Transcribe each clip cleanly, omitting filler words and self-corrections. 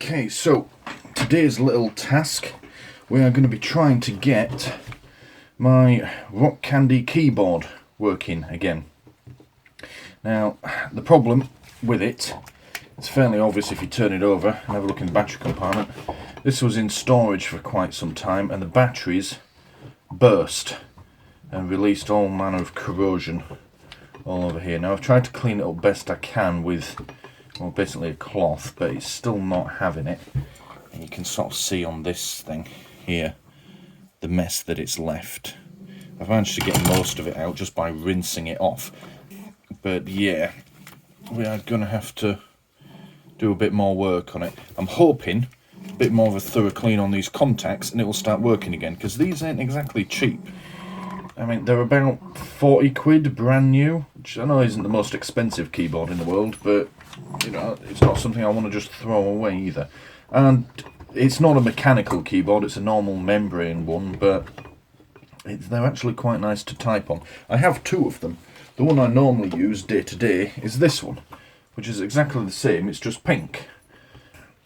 Okay, so today's little task, we are going to be trying to get my rock candy keyboard working again. Now, the problem with it, it's fairly obvious if you turn it over and have a look in the battery compartment. This was in storage for quite some time and the batteries burst and released all manner of corrosion all over here. Now I've tried to clean it up best I can with, well, basically a cloth, but it's still not having it. And you can sort of see on this thing here the mess that it's left. I've managed to get most of it out just by rinsing it off, but yeah, we are going to have to do a bit more work on it. I'm hoping a bit more of a thorough clean on these contacts and it will start working again, because these ain't exactly cheap. I mean, they're about 40 quid brand new, which I know isn't the most expensive keyboard in the world, but you know, it's not something I want to just throw away either. And it's not a mechanical keyboard, it's a normal membrane one, but they're actually quite nice to type on. I have two of them. The one I normally use day to day is this one, which is exactly the same, it's just pink.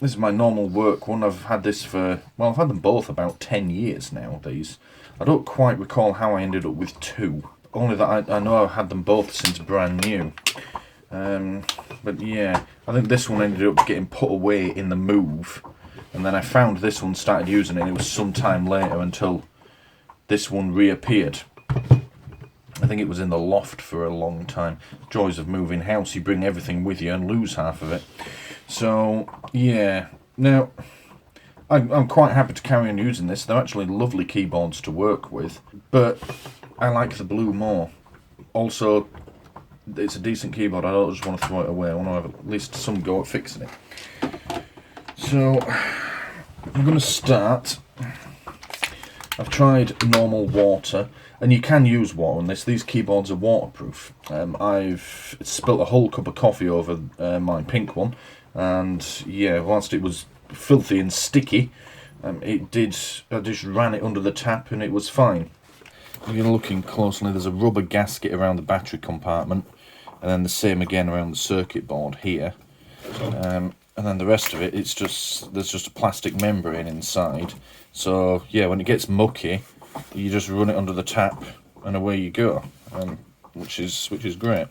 This is my normal work one. I've had this for, well, I've had them both about 10 years now, these. I don't quite recall how I ended up with two, only that I know I've had them both since brand new. But yeah, I think this one ended up getting put away in the move, and then I found this one, started using it, and it was some time later until this one reappeared. I think it was in the loft for a long time. Joys of moving house, you bring everything with you and lose half of it. So yeah, now I'm quite happy to carry on using this. They're actually lovely keyboards to work with, but I like the blue more. Also, it's a decent keyboard. I don't just want to throw it away. I want to have at least some go at fixing it. So I'm going to start. I've tried normal water, and you can use water on this. These keyboards are waterproof. I've spilt a whole cup of coffee over my pink one, and yeah, whilst it was filthy and sticky, I just ran it under the tap and it was fine. If you're looking closely, there's a rubber gasket around the battery compartment, and then the same again around the circuit board here. And then the rest of it, there's just a plastic membrane inside. So yeah, when it gets mucky, you just run it under the tap and away you go, which is great.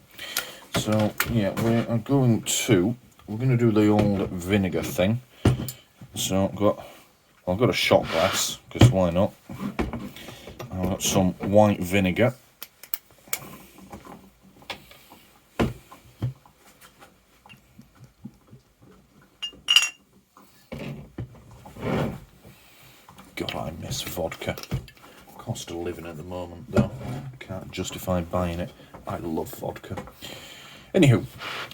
So yeah, we're going to do the old vinegar thing. So I've got a shot glass, because why not? I've got some white vinegar. God, I miss vodka. Cost of living at the moment, though. I can't justify buying it. I love vodka. Anywho,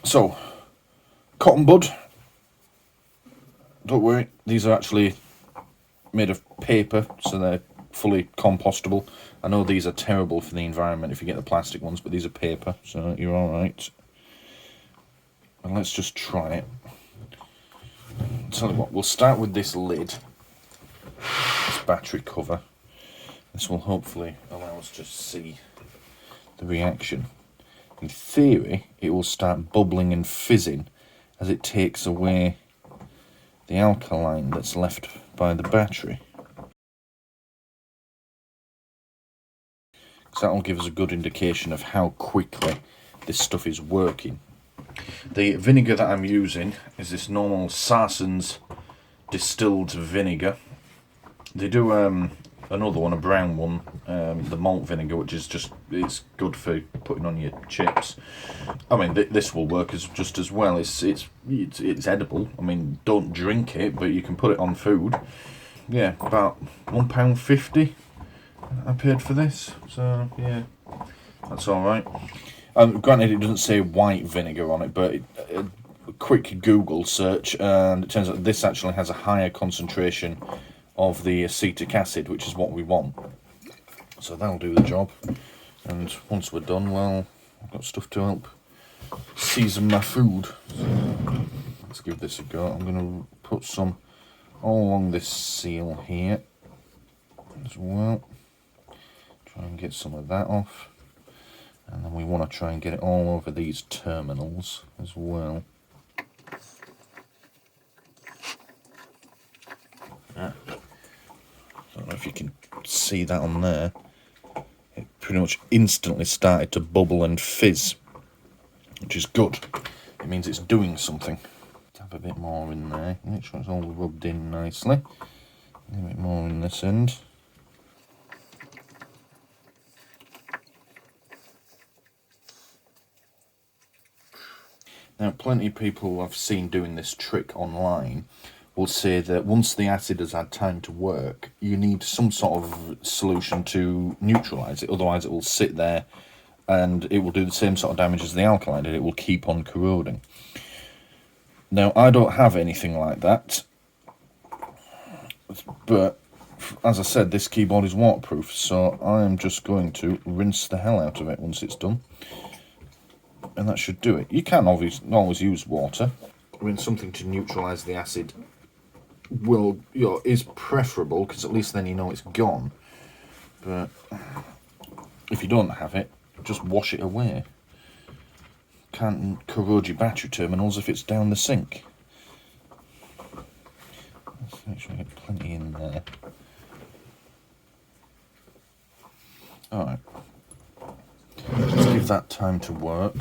so cotton bud. Don't worry, these are actually made of paper, so they're fully compostable. I know these are terrible for the environment if you get the plastic ones, but these are paper, so you're alright. And let's just try it. Tell you what, we'll start with this lid, this battery cover. This will hopefully allow us to see the reaction. In theory, it will start bubbling and fizzing as it takes away the alkaline that's left by the battery. So that will give us a good indication of how quickly this stuff is working. The vinegar that I'm using is this normal Sarson's distilled vinegar. They do another one, a brown one, the malt vinegar, which is it's good for putting on your chips. I mean, this will work just as well. It's edible. I mean, don't drink it, but you can put it on food. Yeah, about £1.50 I paid for this. So yeah, that's all right. Granted, it doesn't say white vinegar on it, but a quick Google search, and it turns out this actually has a higher concentration of the acetic acid, which is what we want. So that'll do the job. And once we're done, well, I've got stuff to help season my food. So let's give this a go. I'm going to put some all along this seal here as well. Try and get some of that off. And then we want to try and get it all over these terminals as well. don't know if you can see that on there. It pretty much instantly started to bubble and fizz, which is good. It means it's doing something. Let's have a bit more in there. Make sure it's all rubbed in nicely. A bit more in this end. Now, plenty of people I've seen doing this trick online will say that once the acid has had time to work, you need some sort of solution to neutralise it, otherwise it will sit there and it will do the same sort of damage as the alkali did. It will keep on corroding. Now, I don't have anything like that, but as I said, this keyboard is waterproof, so I am just going to rinse the hell out of it once it's done. And that should do it. You can obviously always use water. I mean, something to neutralise the acid is preferable, because at least then you know it's gone. But if you don't have it, just wash it away. Can't corrode your battery terminals if it's down the sink. Let's make sure I get plenty in there. Alright. Let's give that time to work.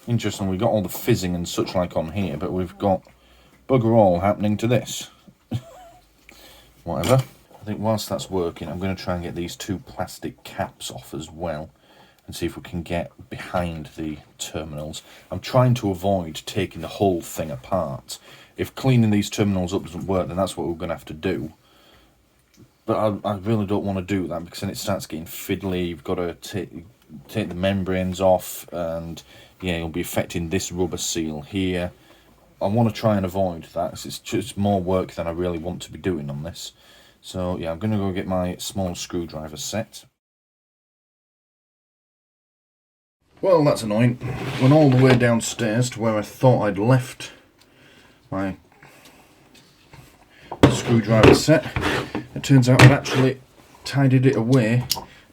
Interesting, we've got all the fizzing and such like on here, but we've got bugger all happening to this. Whatever. I think whilst that's working, I'm going to try and get these two plastic caps off as well, and see if we can get behind the terminals. I'm trying to avoid taking the whole thing apart. If cleaning these terminals up doesn't work, then that's what we're going to have to do. But I really don't want to do that, because then it starts getting fiddly. You've got to take the membranes off, and yeah, you'll be affecting this rubber seal here. I want to try and avoid that, because it's just more work than I really want to be doing on this. So yeah, I'm going to go get my small screwdriver set. Well, that's annoying. Went all the way downstairs to where I thought I'd left my screwdriver set. It turns out I'd actually tidied it away.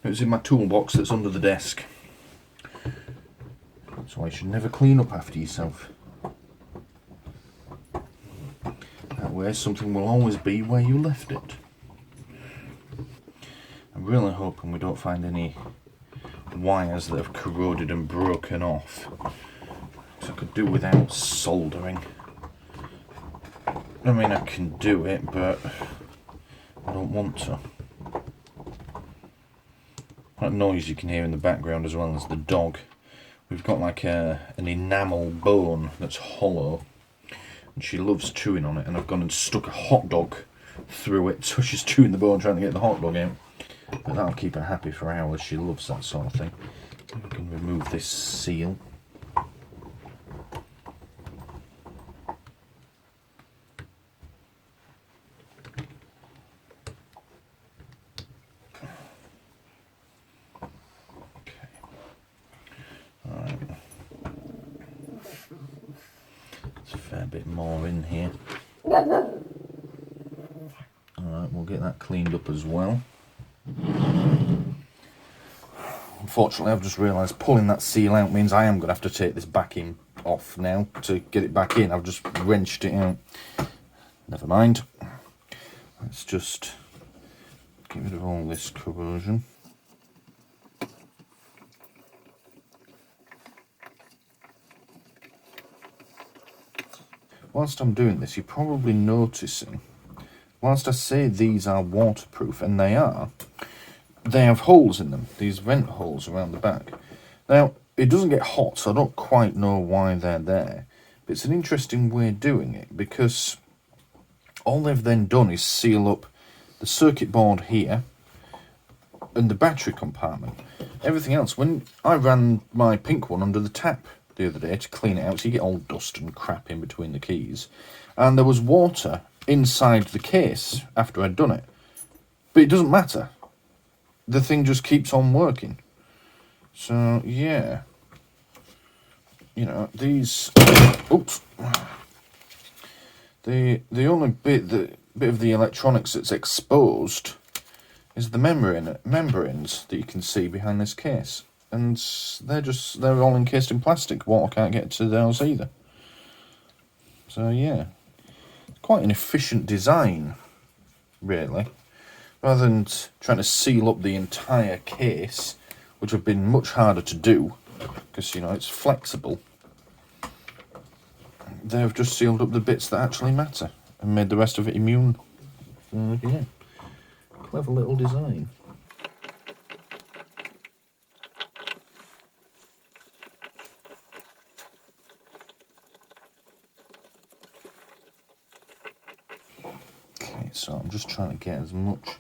It was in my toolbox that's under the desk. So you should never clean up after yourself. That way something will always be where you left it. I'm really hoping we don't find any wires that have corroded and broken off. So I could do without soldering. I mean, I can do it, but I don't want to. That noise you can hear in the background, as well as the dog. We've got like an enamel bone that's hollow, and she loves chewing on it, and I've gone and stuck a hot dog through it, so she's chewing the bone trying to get the hot dog out. But that'll keep her happy for hours. She loves that sort of thing. We can remove this seal. Bit more in here. Alright, we'll get that cleaned up as well. Unfortunately, I've just realised pulling that seal out means I am going to have to take this backing off now to get it back in. I've just wrenched it out. Never mind. Let's just get rid of all this corrosion. Whilst I'm doing this, you're probably noticing, whilst I say these are waterproof, and they are, they have holes in them, these vent holes around the back. Now, it doesn't get hot, so I don't quite know why they're there, but it's an interesting way of doing it, because all they've then done is seal up the circuit board here, and the battery compartment. Everything else, when I ran my pink one under the tap the other day to clean it out, so you get all dust and crap in between the keys, and there was water inside the case after I'd done it, but it doesn't matter, the thing just keeps on working. So yeah, you know, these, oops, the only bit of the electronics that's exposed is the membranes that you can see behind this case. And they're all encased in plastic. Water can't get to those either. So yeah, quite an efficient design, really. Rather than trying to seal up the entire case, which would have been much harder to do, because, you know, it's flexible. They've just sealed up the bits that actually matter and made the rest of it immune. So yeah, clever little design. Okay, so I'm just trying to get as much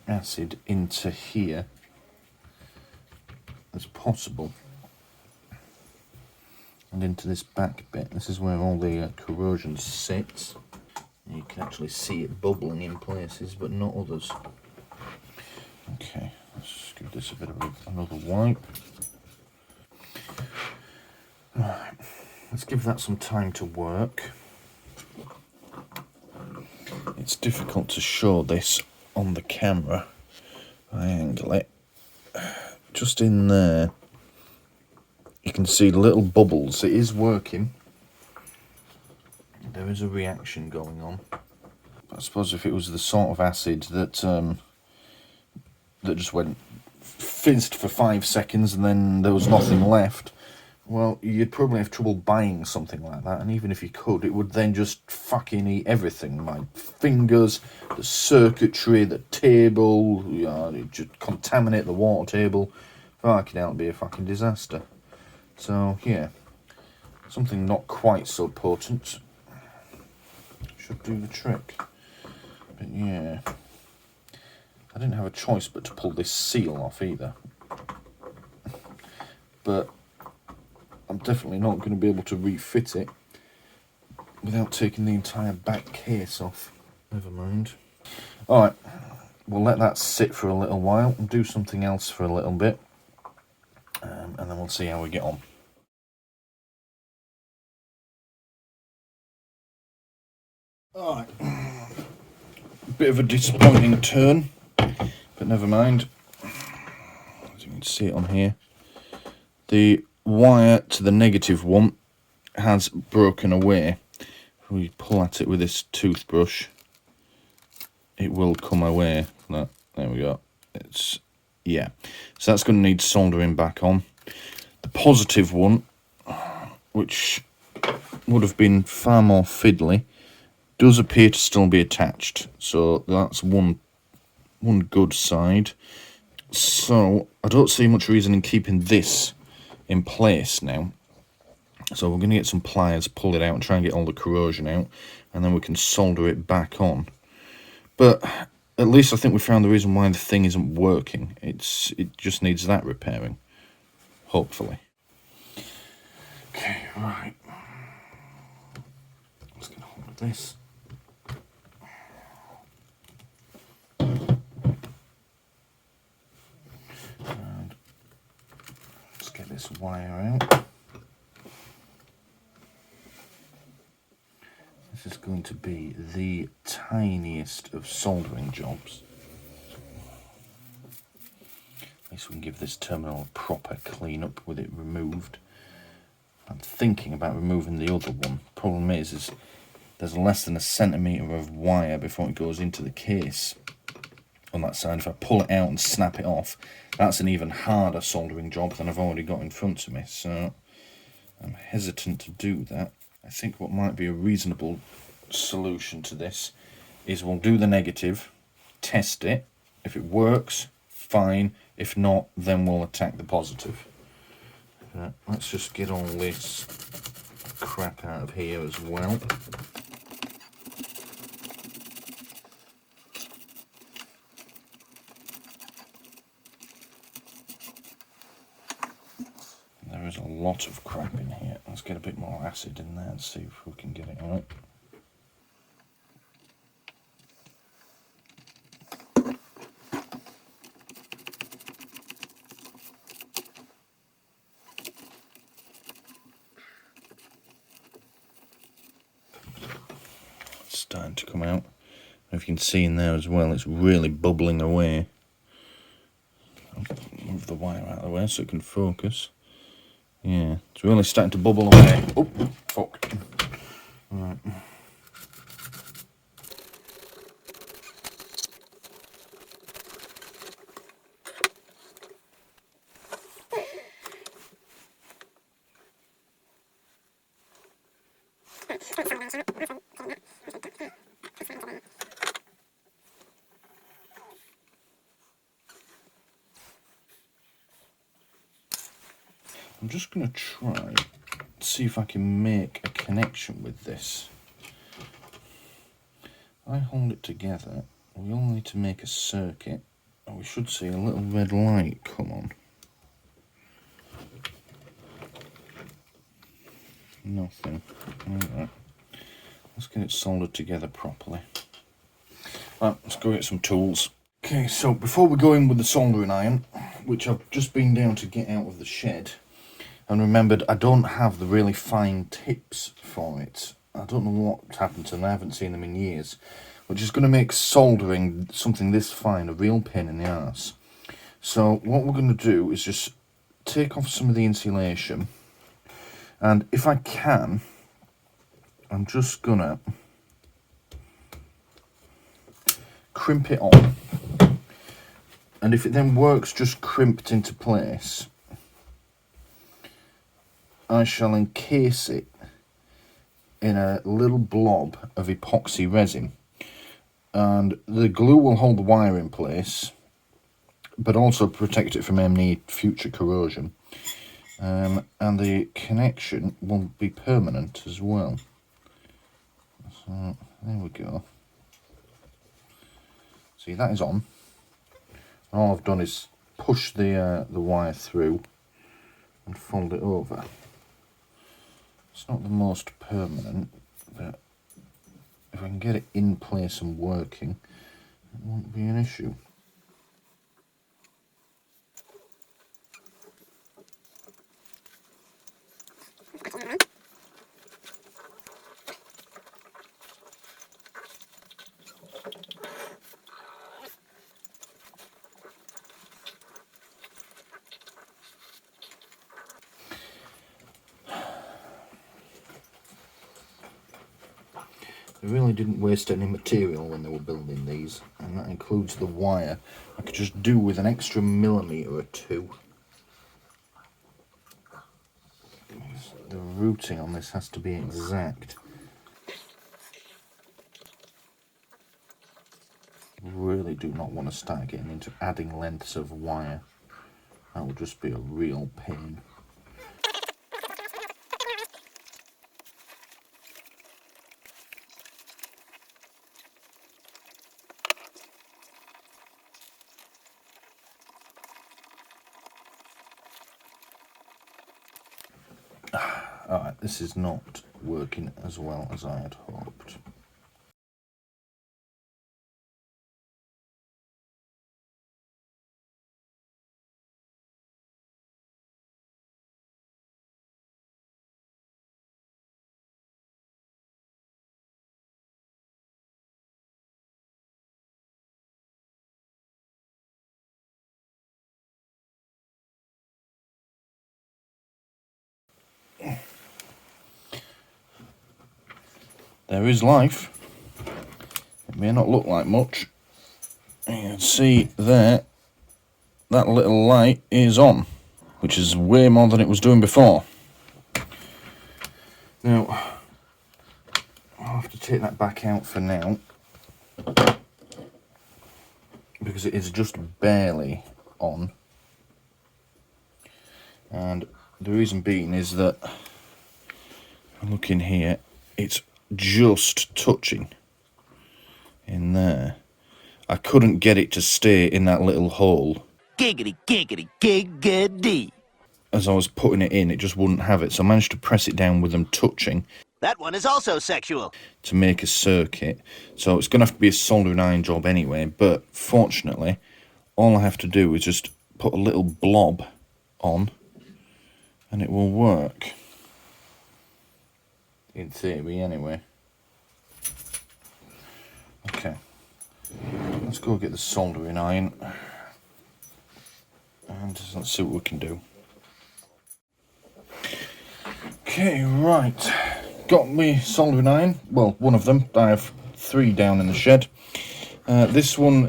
acid into here as possible, and into this back bit. This is where all the corrosion sits. You can actually see it bubbling in places, but not others. Okay, let's give this a bit of another wipe. Right, let's give that some time to work. It's difficult to show this on the camera. I angle it. Just in there, you can see little bubbles. It is working. There is a reaction going on. I suppose if it was the sort of acid that that just went fizzed for 5 seconds and then there was nothing left, well, you'd probably have trouble buying something like that. And even if you could, it would then just fucking eat everything. My fingers, the circuitry, the table, you know, it just contaminate the water table. Fucking hell, it'd be a fucking disaster. So yeah, something not quite so potent should do the trick. But yeah, I didn't have a choice but to pull this seal off either. But I'm definitely not going to be able to refit it without taking the entire back case off. Never mind. Alright, we'll let that sit for a little while and do something else for a little bit. And then we'll see how we get on. Alright, bit of a disappointing turn, but never mind. As you can see it on here, the wire to the negative one has broken away. If we pull at it with this toothbrush, it will come away. There we go. It's, yeah, so that's going to need soldering back on. The positive one, which would have been far more fiddly, does appear to still be attached, so that's one good side. So I don't see much reason in keeping this in place now. So we're going to get some pliers, pull it out and try and get all the corrosion out, and then we can solder it back on. But at least I think we found the reason why the thing isn't working. It just needs that repairing, hopefully. Okay, right. Let's get hold of this. And let's get this wire out. This is going to be the tiniest of soldering jobs. At least we can give this terminal a proper clean up with it removed. I'm thinking about removing the other one. Problem is there's less than a centimetre of wire before it goes into the case on that side. If I pull it out and snap it off, that's an even harder soldering job than I've already got in front of me. So I'm hesitant to do that. I think what might be a reasonable solution to this is we'll do the negative, test it. If it works, fine. If not, then we'll attack the positive. Let's just get all this crap out of here as well. There is a lot of crap in here. Let's get a bit more acid in there and see if we can get it out. It's starting to come out. If you can see in there as well, it's really bubbling away. I'll move the wire out of the way so it can focus. Yeah, it's really starting to bubble away. Oh, fuck. Right. I'm just going to try to see if I can make a connection with this. I hold it together, we all need to make a circuit, and we should see a little red light come on. Nothing. Alright. Let's get it soldered together properly. Right, let's go get some tools. Okay, so before we go in with the soldering iron, which I've just been down to get out of the shed, and remembered I don't have the really fine tips for it. I don't know what happened to them, I haven't seen them in years. Which is going to make soldering something this fine a real pain in the arse. So what we're going to do is just take off some of the insulation. And if I can, I'm just going to crimp it on. And if it then works just crimped into place, I shall encase it in a little blob of epoxy resin. And the glue will hold the wire in place, but also protect it from any future corrosion. And the connection will be permanent as well. So there we go. See, that is on. All I've done is push the wire through and fold it over. It's not the most permanent, but if I can get it in place and working, it won't be an issue. They really didn't waste any material when they were building these, and that includes the wire. I could just do with an extra millimetre or two. The routing on this has to be exact. Really do not want to start getting into adding lengths of wire. That would just be a real pain. Alright, this is not working as well as I had hoped. There is life. It may not look like much. You can see there, that little light is on, which is way more than it was doing before. Now, I'll have to take that back out for now, because it is just barely on. And the reason being is that, look in here, it's just touching in there. I couldn't get it to stay in that little hole. Giggity, giggity, giggity. As I was putting it in, it just wouldn't have it, so I managed to press it down with them touching. That one is also sexual. To make a circuit. So it's going to have to be a soldering iron job anyway, but fortunately, all I have to do is just put a little blob on, and it will work. In theory, anyway. Okay. Let's go get the soldering iron, and let's see what we can do. Okay, right. Got me soldering iron. Well, one of them. I have 3 down in the shed. This one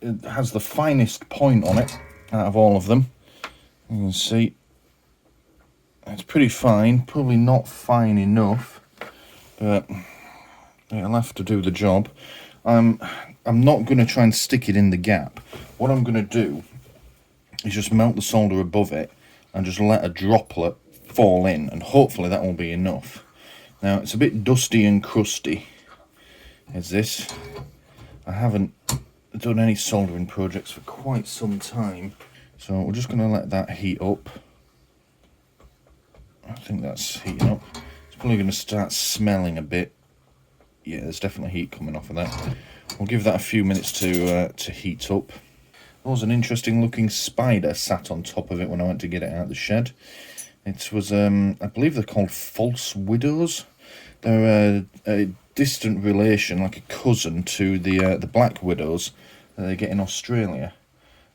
it has the finest point on it out of all of them. You can see it's pretty fine. Probably not fine enough, but it'll have to do the job. I'm not going to try and stick it in the gap. What I'm going to do is just melt the solder above it and just let a droplet fall in, and hopefully that will be enough. Now it's a bit dusty and crusty, is this. I haven't done any soldering projects for quite some time, so we're just going to let that heat up. I think that's heating up. It's probably going to start smelling a bit. Yeah, there's definitely heat coming off of that. We'll give that a few minutes to heat up. There was an interesting looking spider sat on top of it when I went to get it out of the shed. It was, I believe they're called false widows. They're a distant relation, like a cousin to the black widows that they get in Australia.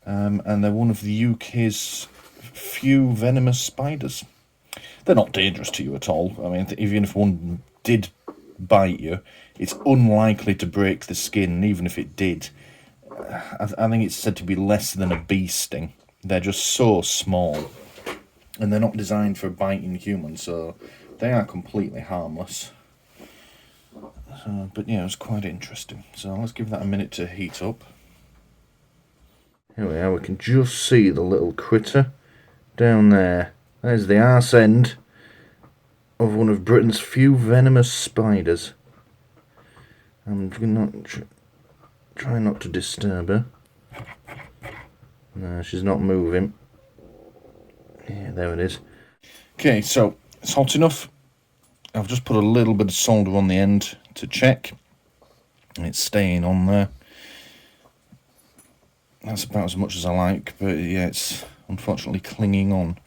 And they're one of the UK's few venomous spiders. They're not dangerous to you at all. I mean, even if one did bite you, it's unlikely to break the skin, and even if it did, I think it's said to be less than a bee sting. They're just so small, and they're not designed for biting humans, so they are completely harmless. But yeah, it was quite interesting. So let's give that a minute to heat up. Here we are, we can just see the little critter down there. There's the arse end of one of Britain's few venomous spiders. I'm try not to disturb her. No, she's not moving. Yeah, there it is. Okay, so it's hot enough. I've just put a little bit of solder on the end to check. It's staying on there. That's about as much as I like, but yeah, it's unfortunately clinging on.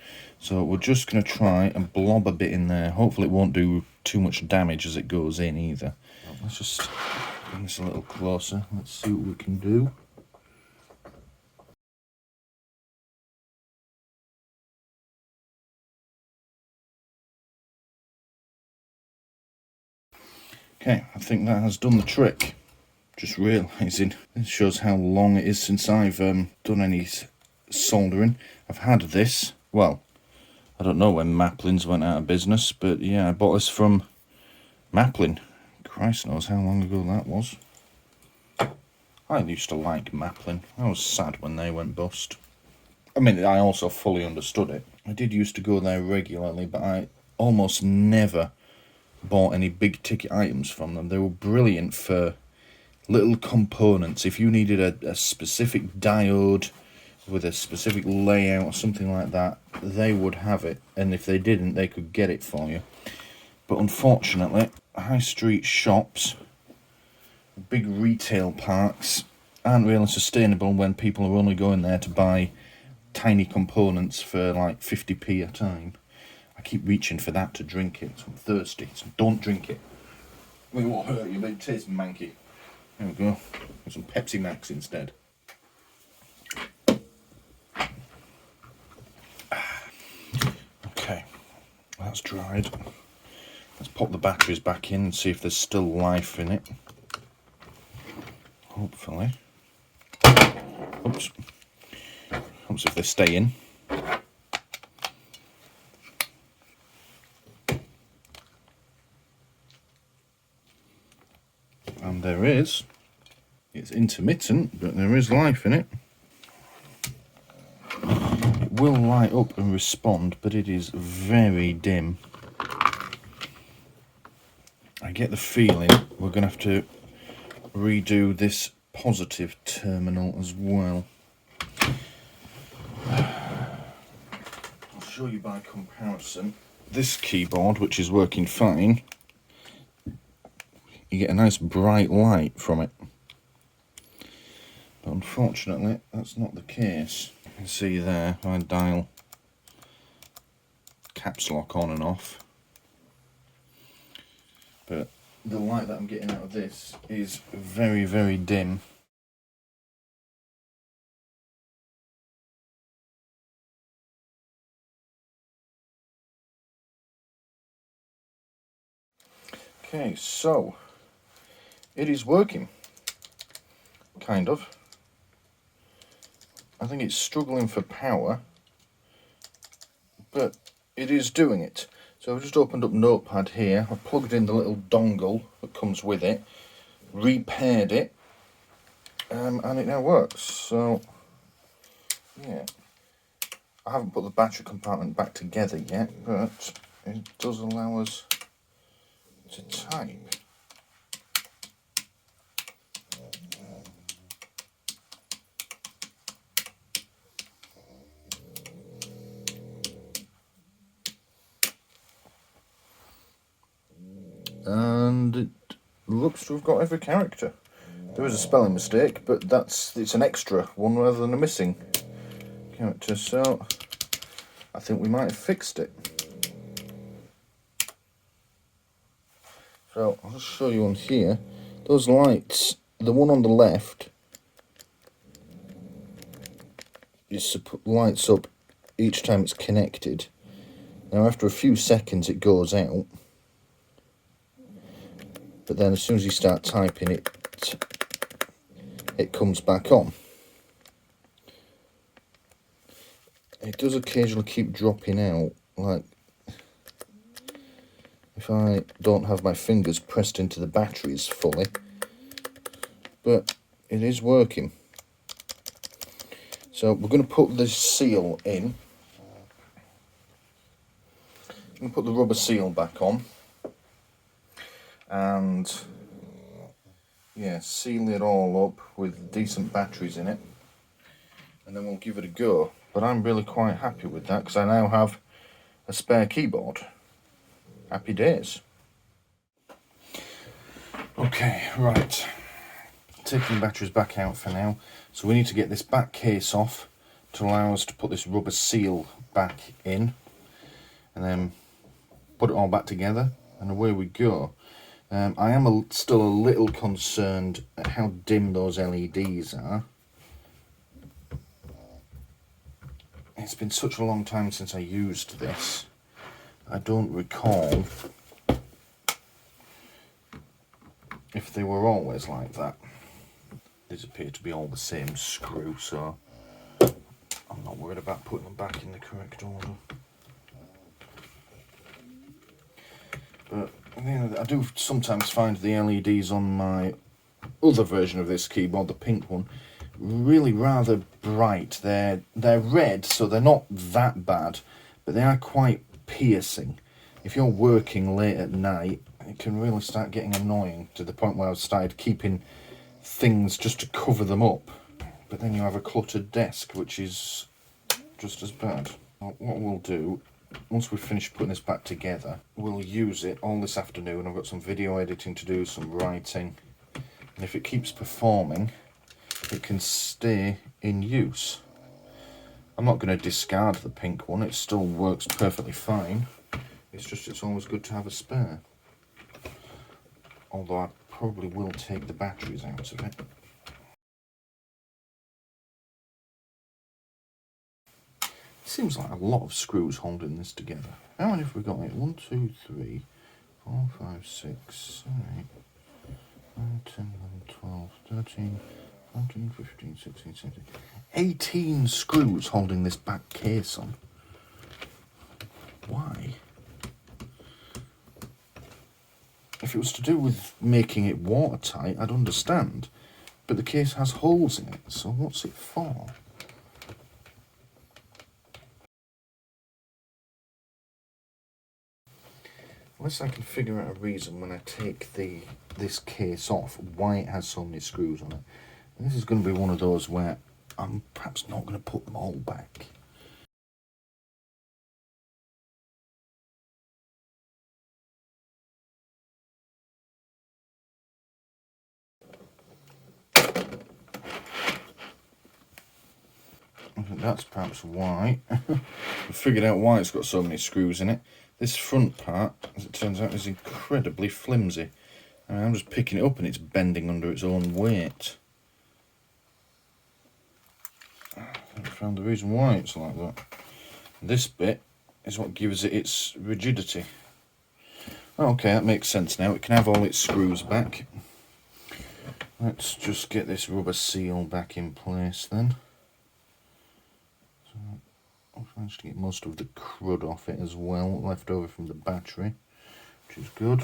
So we're just going to try and blob a bit in there. Hopefully it won't do too much damage as it goes in either. Let's just bring this a little closer. Let's see what we can do. Okay, I think that has done the trick. Just realising, this shows how long it is since I've done any soldering. I've had this, well, I don't know when Maplin's went out of business, but yeah, I bought this from Maplin. Christ knows how long ago that was. I used to like Maplin. I was sad when they went bust. I mean, I also fully understood it. I did used to go there regularly, but I almost never bought any big ticket items from them. They were brilliant for little components. If you needed a specific diode with a specific layout or something like that, they would have it, and if they didn't, they could get it for you. But unfortunately, high street shops, big retail parks, aren't really sustainable when people are only going there to buy tiny components for like 50p a time. I keep reaching for that to drink it, so I'm thirsty, so don't drink it. I mean, it won't hurt you, but it tastes manky. There we go. Get some Pepsi Max instead. Okay, that's dried. Let's pop the batteries back in and see if there's still life in it. Hopefully. Oops. Oops, if they stay in. And there is. It's intermittent, but there is life in it. It will light up and respond, but it is very dim. I get the feeling we're going to have to redo this positive terminal as well. I'll show you by comparison. This keyboard, which is working fine, you get a nice bright light from it. But unfortunately, that's not the case. You can see there, if I dial caps lock on and off. But the light that I'm getting out of this is very, very dim. Okay, so it is working, kind of. I think it's struggling for power, but it is doing it. So I've just opened up Notepad here, I've plugged in the little dongle that comes with it, repaired it, and it now works. So yeah, I haven't put the battery compartment back together yet, but it does allow us to type. And it looks to have got every character. There is a spelling mistake, but it's an extra one rather than a missing character, so I think we might have fixed it. So I'll just show you on here. Those lights, the one on the left lights up each time it's connected. Now after a few seconds it goes out, but then as soon as you start typing it comes back on. It does occasionally keep dropping out, like if I don't have my fingers pressed into the batteries fully, but it is working. So we're going to put this seal in. I'm going to put the rubber seal back on and yeah, seal it all up with decent batteries in it, and then we'll give it a go. But I'm really quite happy with that because I now have a spare keyboard. Happy days. Okay, right. Taking the batteries back out for now. So we need to get this back case off to allow us to put this rubber seal back in, and then put it all back together, and away we go. I am still a little concerned at how dim those LEDs are. It's been such a long time since I used this. I don't recall if they were always like that. These appear to be all the same screw, so I'm not worried about putting them back in the correct order. But you know, I do sometimes find the LEDs on my other version of this keyboard, the pink one, really rather bright. They're red, so they're not that bad, but they are quite piercing. If you're working late at night, it can really start getting annoying, to the point where I've started keeping things just to cover them up. But then you have a cluttered desk, which is just as bad. What we'll do, once we've finished putting this back together, we'll use it all this afternoon. I've got some video editing to do, some writing, and if it keeps performing, it can stay in use. I'm not going to discard the pink one, it still works perfectly fine. It's always good to have a spare. Although I probably will take the batteries out of it. Seems like a lot of screws holding this together. How many have we got here? 1, 2, 3, 4, 5, 6, 7, 8, 9, 10, 11, 12, 13, 14, 15, 16, 17, 18 screws holding this back case on. Why? If it was to do with making it watertight, I'd understand. But the case has holes in it, so what's it for? Unless I can figure out a reason when I take this case off, why it has so many screws on it. And this is going to be one of those where I'm perhaps not going to put them all back. I think that's perhaps why. I've figured out why it's got so many screws in it. This front part, as it turns out, is incredibly flimsy. And I'm just picking it up and it's bending under its own weight. I think I found the reason why it's like that. This bit is what gives it its rigidity. Okay, that makes sense now. It can have all its screws back. Let's just get this rubber seal back in place then. So I've managed to get most of the crud off it as well, left over from the battery, which is good.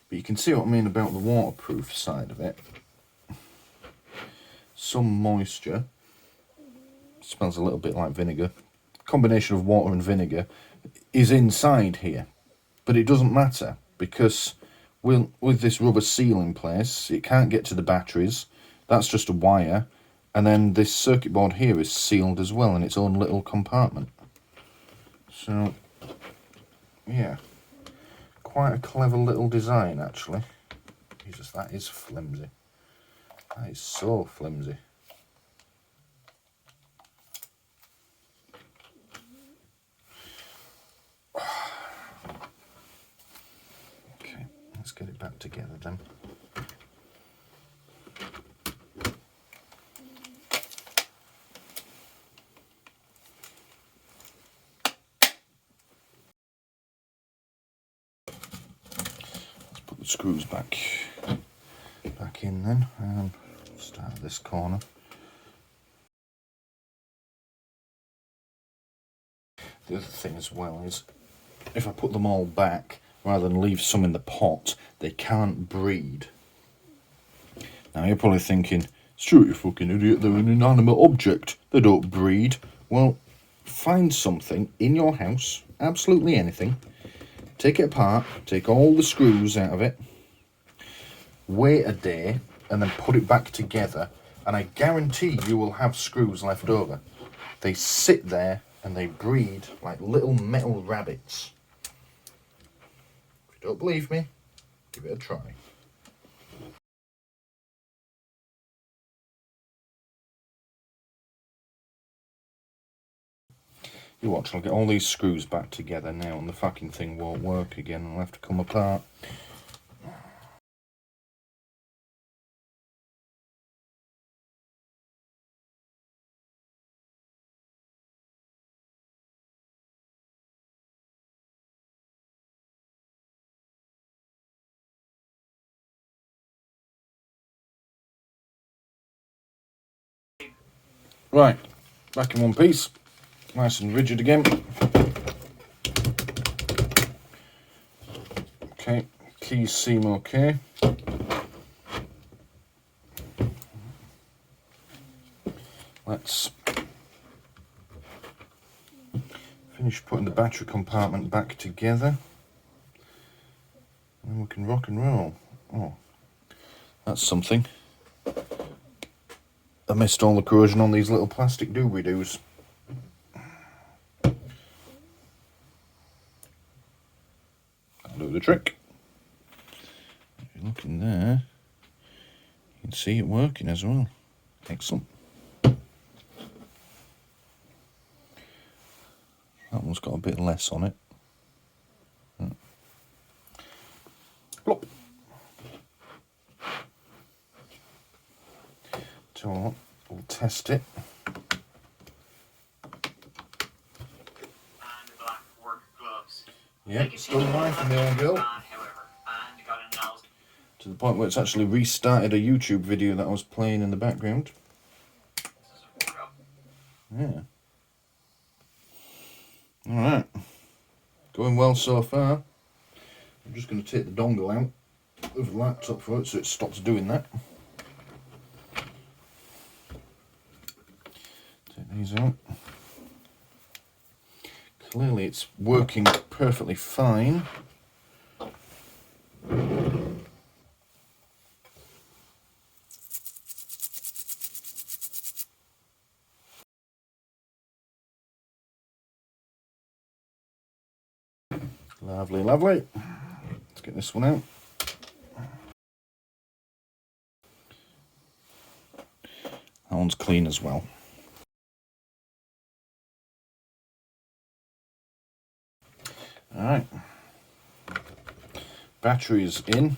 But you can see what I mean about the waterproof side of it. Some moisture, smells a little bit like vinegar, combination of water and vinegar is inside here, but it doesn't matter because with this rubber seal in place, it can't get to the batteries. That's just a wire, and then this circuit board here is sealed as well in its own little compartment. So yeah, quite a clever little design actually. Jesus, that is flimsy. That is so flimsy. Okay, let's get it back together then. Let's put the screws back in then, and start at this corner. The other thing as well is, if I put them all back, rather than leave some in the pot, they can't breed. Now you're probably thinking, Stuart, you fucking idiot, they're an inanimate object, they don't breed. Well, find something in your house, absolutely anything, take it apart, take all the screws out of it, wait a day, and then put it back together, and I guarantee you will have screws left over. They sit there and they breed like little metal rabbits. If you don't believe me, give it a try. You watch, I'll get all these screws back together now and the fucking thing won't work again and I'll have to come apart. Right, back in one piece, nice and rigid again. Okay, keys seem okay. Let's finish putting the battery compartment back together and then we can rock and roll. Oh, that's something. I missed all the corrosion on these little plastic doobly-doos. That'll do the trick. If you look in there, you can see it working as well. Excellent. That one's got a bit less on it. Plop. So we'll test it. And black work gloves. Yeah, it's done fine for me, old girl. To the point where it's actually restarted a YouTube video that I was playing in the background. Yeah. Alright. Going well so far. I'm just going to take the dongle out of the laptop for it so it stops doing that. Take these out. Clearly it's working perfectly fine. Lovely, lovely. Let's get this one out. That one's clean as well. Alright. Battery is in.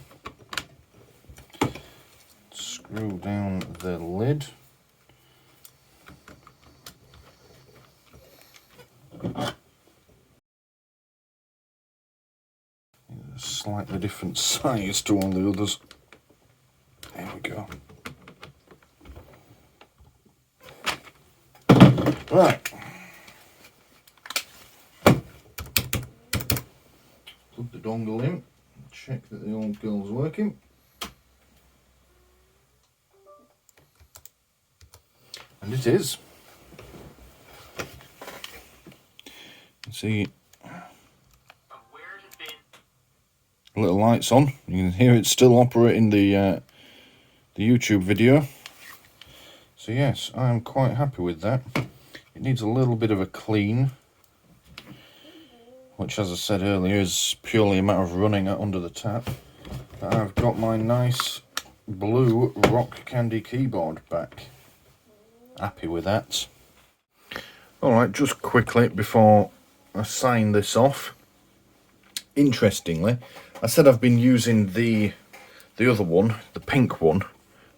screw down the lid. It's a slightly different size to all the others. There we go. Right. Plug the dongle in. Check that the old girl's working. And it is. See, little lights on. You can hear it still operating the YouTube video. So yes, I am quite happy with that. It needs a little bit of a clean, which, as I said earlier, is purely a matter of running it under the tap. But I've got my nice blue rock candy keyboard back. Happy with that. Alright, just quickly before I sign this off. Interestingly, I said I've been using the other one, the pink one,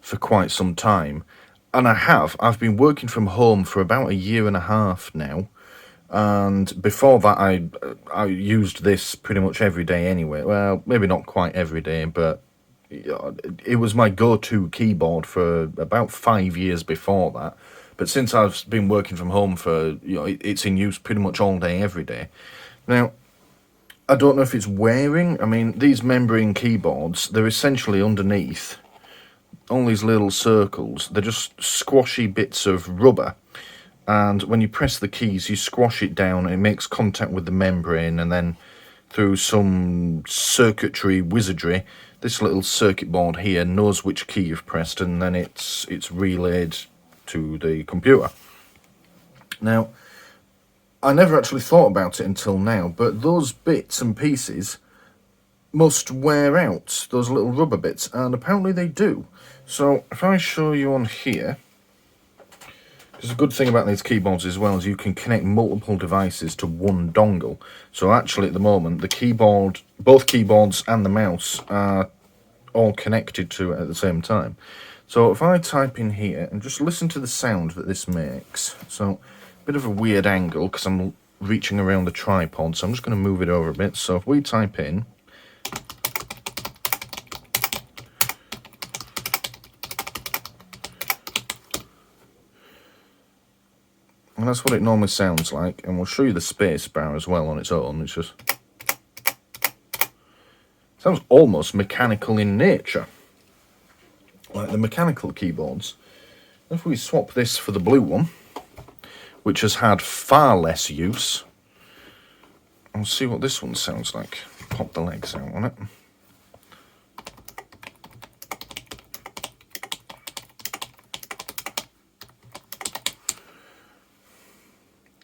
for quite some time. And I have. I've been working from home for about 1.5 years now. And before that, I used this pretty much every day anyway. Well, maybe not quite every day, but it was my go-to keyboard for about 5 years before that. But since I've been working from home for, it's in use pretty much all day, every day. Now, I don't know if it's wearing. I mean, these membrane keyboards, they're essentially underneath all these little circles. They're just squashy bits of rubber. And when you press the keys, you squash it down and it makes contact with the membrane, and then through some circuitry wizardry, this little circuit board here knows which key you've pressed, and then it's relayed to the computer. Now, I never actually thought about it until now, but those bits and pieces must wear out, those little rubber bits, and apparently they do. So if I show you on here, there's a good thing about these keyboards as well is you can connect multiple devices to one dongle. So actually at the moment, the keyboard, both keyboards and the mouse are all connected to it at the same time. So if I type in here and just listen to the sound that this makes. So a bit of a weird angle because I'm reaching around the tripod, so I'm just going to move it over a bit. So if we type in, and that's what it normally sounds like, and we'll show you the space bar as well on its own. It's just sounds almost mechanical in nature, like the mechanical keyboards. If we swap this for the blue one, which has had far less use, I'll see what this one sounds like. Pop the legs out on it.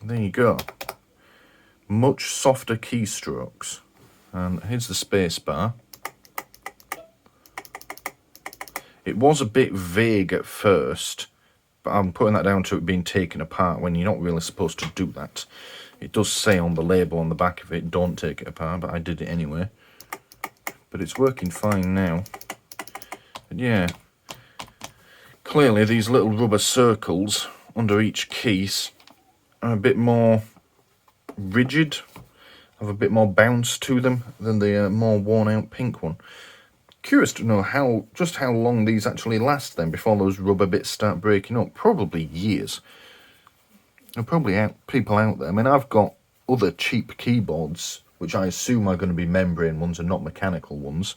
There you go. Much softer keystrokes. And here's the space bar. It was a bit vague at first, but I'm putting that down to it being taken apart when you're not really supposed to do that. It does say on the label on the back of it, don't take it apart, but I did it anyway. But it's working fine now. And yeah, clearly these little rubber circles under each keys are a bit more rigid, have a bit more bounce to them than the more worn out pink one. Curious to know just how long these actually last then before those rubber bits start breaking up. Probably years. There are probably people out there. I mean, I've got other cheap keyboards which I assume are going to be membrane ones and not mechanical ones,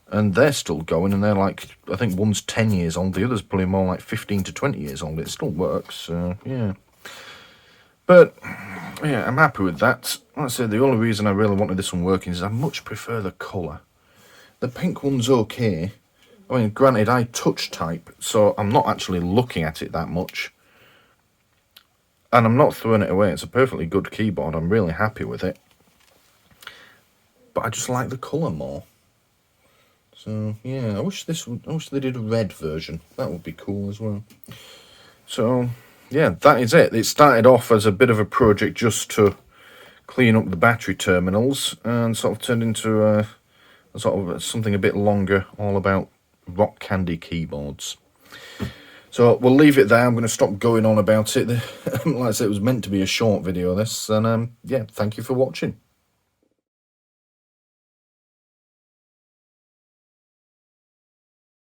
and they're still going, and they're like, I think one's 10 years old, the other's probably more like 15 to 20 years old. It still works, yeah. But, yeah, I'm happy with that. Like I said, the only reason I really wanted this one working is I much prefer the colour. The pink one's okay. I mean, granted, I touch type, so I'm not actually looking at it that much. And I'm not throwing it away. It's a perfectly good keyboard. I'm really happy with it. But I just like the colour more. So, yeah, I wish they did a red version. That would be cool as well. So, yeah, that is it. It started off as a bit of a project just to clean up the battery terminals, and sort of turned into sort of something a bit longer, all about rock candy keyboards. So we'll leave it there. I'm going to stop going on about it. Like I said, it was meant to be a short video, this. And yeah, thank you for watching.